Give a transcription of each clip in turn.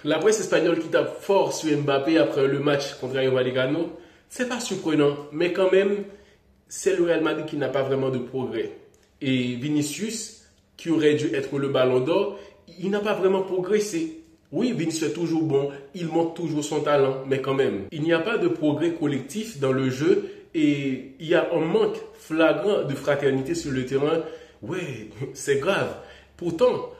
La presse espagnole qui tape fort sur Mbappé après le match contre Rayo Vallecano, c'est pas surprenant, mais quand même, c'est le Real Madrid qui n'a pas vraiment de progrès. Et Vinicius, qui aurait dû être le ballon d'or, il n'a pas vraiment progressé. Oui, Vinicius est toujours bon, il montre toujours son talent, mais quand même, il n'y a pas de progrès collectif dans le jeu et il y a un manque flagrant de fraternité sur le terrain. Ouais, c'est grave. Pourtant,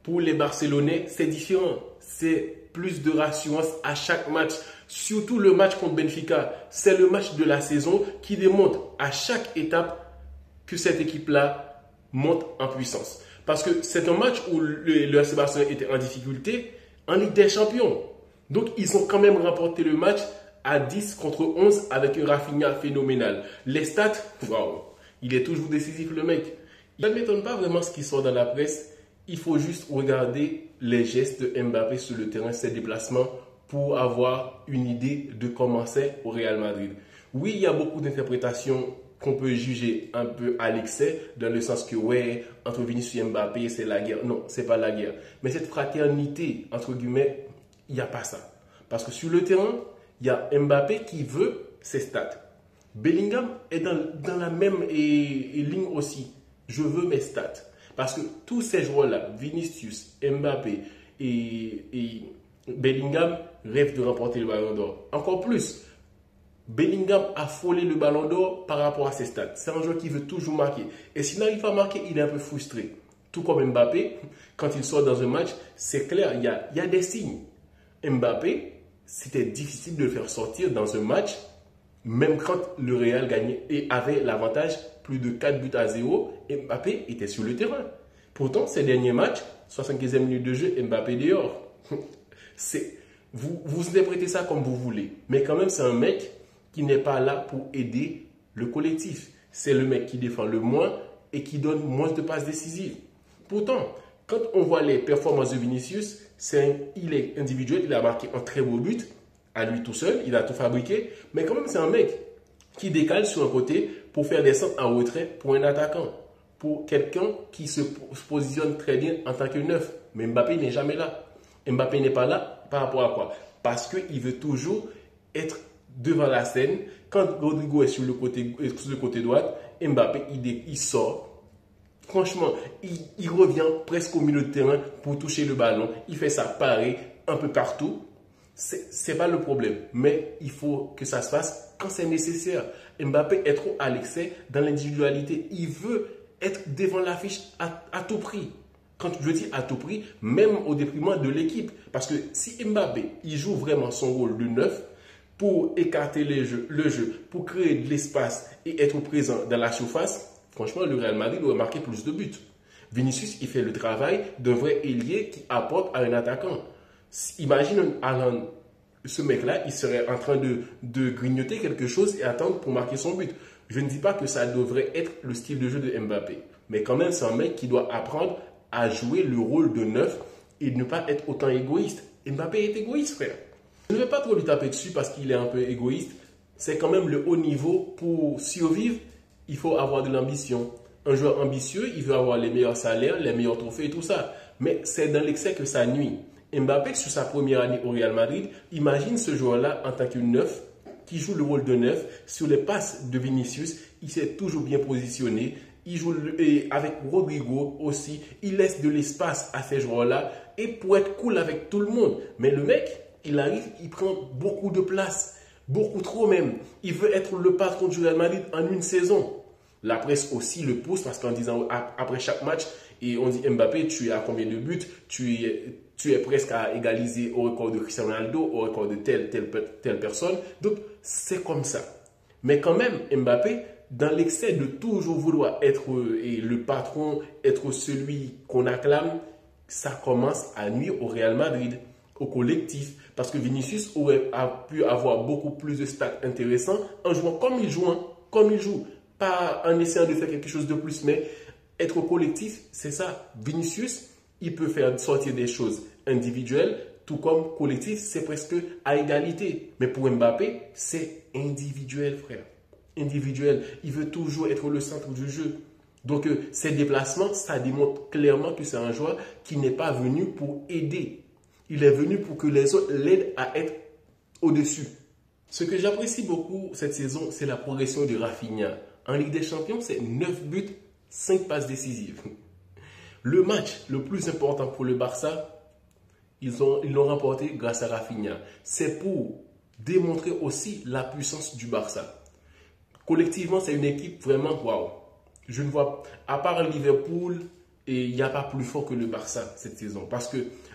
pour les Barcelonais, c'est différent. C'est plus de rassurance à chaque match. Surtout le match contre Benfica. C'est le match de la saison qui démontre à chaque étape que cette équipe-là monte en puissance. Parce que c'est un match où le FC Barcelone était en difficulté en Ligue des Champions. Donc, ils ont quand même remporté le match à 10 contre 11 avec un Rafinha phénoménal. Les stats, waouh, il est toujours décisif le mec. Ça ne m'étonne pas vraiment ce qui sort dans la presse. Il faut juste regarder les gestes de Mbappé sur le terrain, ses déplacements, pour avoir une idée de comment c'est au Real Madrid. Oui, il y a beaucoup d'interprétations qu'on peut juger un peu à l'excès, dans le sens que, ouais, entre Vinicius et Mbappé, c'est la guerre. Non, c'est pas la guerre. Mais cette fraternité, entre guillemets, il n'y a pas ça. Parce que sur le terrain, il y a Mbappé qui veut ses stats. Bellingham est dans la même ligne aussi. Je veux mes stats. Parce que tous ces joueurs-là, Vinicius, Mbappé et Bellingham, rêvent de remporter le ballon d'or. Encore plus, Bellingham a frôlé le ballon d'or par rapport à ses stats. C'est un joueur qui veut toujours marquer. Et s'il n'arrive pas à marquer, il est un peu frustré. Tout comme Mbappé, quand il sort dans un match, c'est clair, il y a des signes. Mbappé, c'était difficile de le faire sortir dans un match, même quand le Real gagnait et avait l'avantage, plus de 4 buts à 0, Mbappé était sur le terrain. Pourtant, ces derniers matchs, 75e minute de jeu, Mbappé dehors. Vous interprétez ça comme vous voulez. Mais quand même, c'est un mec qui n'est pas là pour aider le collectif. C'est le mec qui défend le moins et qui donne moins de passes décisives. Pourtant, quand on voit les performances de Vinicius, il est individuel, il a marqué un très beau but, à lui tout seul, il a tout fabriqué, mais quand même c'est un mec qui décale sur un côté pour faire des centres en retrait pour un attaquant, pour quelqu'un qui se positionne très bien en tant que neuf. Mais Mbappé n'est jamais là. Mbappé n'est pas là par rapport à quoi? Parce qu'il veut toujours être devant la scène. Quand Rodrigo est sur le côté droit, Mbappé il sort. Franchement, il revient presque au milieu de terrain pour toucher le ballon. Il fait ça pareil un peu partout. C'est pas le problème, mais il faut que ça se fasse quand c'est nécessaire. Mbappé est trop à l'excès dans l'individualité. Il veut être devant l'affiche à tout prix. Quand je dis à tout prix, même au détriment de l'équipe. Parce que si Mbappé, il joue vraiment son rôle de neuf pour écarter le jeu, pour créer de l'espace et être présent dans la surface, franchement, le Real Madrid doit marquer plus de buts. Vinicius, il fait le travail d'un vrai ailier qui apporte à un attaquant. Imagine Haaland, ce mec-là, il serait en train de grignoter quelque chose et attendre pour marquer son but. Je ne dis pas que ça devrait être le style de jeu de Mbappé. Mais quand même, c'est un mec qui doit apprendre à jouer le rôle de neuf et ne pas être autant égoïste. Mbappé est égoïste, frère. Je ne vais pas trop lui taper dessus parce qu'il est un peu égoïste. C'est quand même le haut niveau. Pour survivre, il faut avoir de l'ambition. Un joueur ambitieux, il veut avoir les meilleurs salaires, les meilleurs trophées et tout ça. Mais c'est dans l'excès que ça nuit. Mbappé, sur sa première année au Real Madrid, imagine ce joueur-là en tant que neuf, qui joue le rôle de neuf. Sur les passes de Vinicius, il s'est toujours bien positionné. Il joue avec Rodrigo aussi. Il laisse de l'espace à ces joueurs-là et pour être cool avec tout le monde. Mais le mec, il arrive, il prend beaucoup de place. Beaucoup trop même. Il veut être le patron du Real Madrid en une saison. La presse aussi le pousse parce qu'en disant après chaque match, et on dit Mbappé, tu es à combien de buts? Tu es presque à égaliser au record de Cristiano Ronaldo, au record de telle personne. Donc, c'est comme ça. Mais quand même, Mbappé, dans l'excès de toujours vouloir être le patron, être celui qu'on acclame, ça commence à nuire au Real Madrid, au collectif. Parce que Vinicius a pu avoir beaucoup plus de stats intéressants en jouant comme il joue. Comme il joue. Pas en essayant de faire quelque chose de plus, mais être collectif, c'est ça. Vinicius, il peut faire sortir des choses individuelles, tout comme collectif, c'est presque à égalité. Mais pour Mbappé, c'est individuel, frère. Individuel. Il veut toujours être le centre du jeu. Donc, ses déplacements, ça démontre clairement que c'est un joueur qui n'est pas venu pour aider. Il est venu pour que les autres l'aident à être au-dessus. Ce que j'apprécie beaucoup cette saison, c'est la progression de Rafinha. En Ligue des Champions, c'est 9 buts, 5 passes décisives. Le match le plus important pour le Barça, ils l'ont remporté grâce à Rafinha. C'est pour démontrer aussi la puissance du Barça. Collectivement, c'est une équipe vraiment waouh. Je ne vois, à part Liverpool, et il n'y a pas plus fort que le Barça cette saison.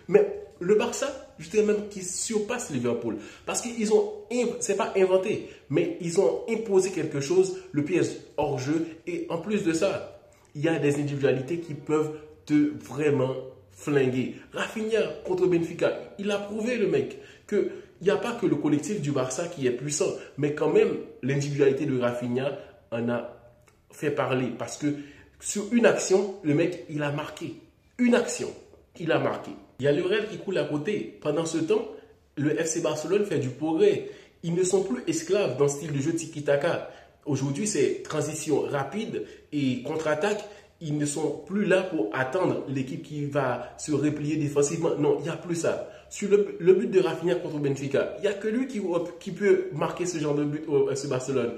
Mais le Barça, je dirais même qu'il surpasse Liverpool. Parce qu'ils ont, c'est pas inventé, mais ils ont imposé quelque chose, le piège hors jeu. Et en plus de ça, il y a des individualités qui peuvent te vraiment flinguer. Rafinha contre Benfica, il a prouvé le mec qu'il n'y a pas que le collectif du Barça qui est puissant, mais quand même l'individualité de Rafinha en a fait parler. Parce que sur une action, le mec, il a marqué. Une action, il a marqué. Il y a le Real qui coule à côté. Pendant ce temps, le FC Barcelone fait du progrès. Ils ne sont plus esclaves dans le style de jeu tiki-taka. Aujourd'hui, c'est transition rapide et contre-attaque. Ils ne sont plus là pour attendre l'équipe qui va se replier défensivement. Non, il n'y a plus ça. Sur le but de Rafinha contre Benfica, il n'y a que lui qui peut marquer ce genre de but au FC Barcelone.